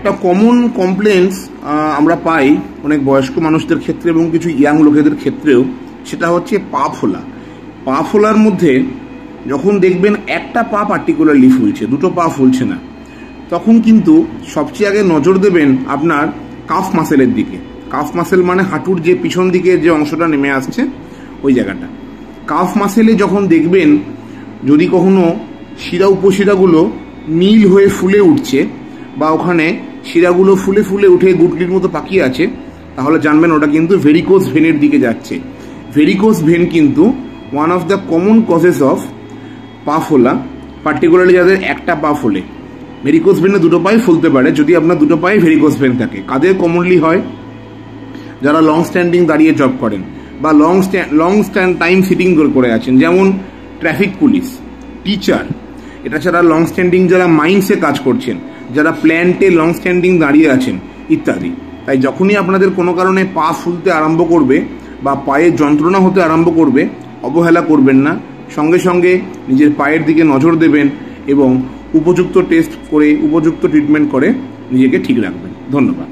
একটা common complaints আমরা পাই অনেক বয়স্ক মানুষদের ক্ষেত্রে এবং কিছু ইয়াং লোকেদের ক্ষেত্রেও, সেটা হচ্ছে পা ফোলা। পা ফোলার মধ্যে যখন দেখবেন একটা পা পার্টিকুলারলি ফুলছে, দুটো পা ফুলছে না, তখন কিন্তু সবচেয়ে আগে নজর দেবেন আপনার কাফ মাসেলের দিকে। কাফ মাসেল মানে হাঁটুর যে পিছন দিকে যে অংশটা নেমে আসছে ওই জায়গাটা। কাফ মাসেলে যখন দেখবেন যদি কখনো শিরা উপশিরাগুলো নীল হয়ে ফুলে উঠছে বা ওখানে শিরাগুলো ফুলে ফুলে উঠে গুটলির মতো পাকিয়ে আছে, তাহলে জানবেন ওটা কিন্তু ভেরিকোজ ভেনের দিকে যাচ্ছে। ভেরিকোজ ভেন কিন্তু one of the common causes of পা ফোলা, পার্টিকুলারলি যাদের একটা পা ফোলে। ভেরিকোজ ভেনে দুটো পায়ে ফুলতে পারে যদি আপনার দুটো পায়ে ভেরিকোজ ভেন থাকে। কাদের কমনলি হয়? যারা লং স্ট্যান্ডিং দাঁড়িয়ে জব করেন বা লং টাইম সিটিং করে আছেন, যেমন ট্রাফিক পুলিশ, টিচার, এটা ছাড়া লং স্ট্যান্ডিং যারা মাইন্সে কাজ করছেন, যারা প্ল্যান্টে লং স্ট্যান্ডিং দাঁড়িয়ে আছেন ইত্যাদি। তাই যখনই আপনাদের কোনো কারণে পা ফুলতে আরম্ভ করবে বা পায়ে যন্ত্রণা হতে আরম্ভ করবে, অবহেলা করবেন না, সঙ্গে সঙ্গে নিজের পায়ের দিকে নজর দেবেন এবং উপযুক্ত টেস্ট করে উপযুক্ত ট্রিটমেন্ট করে নিজেকে ঠিক রাখবেন। ধন্যবাদ।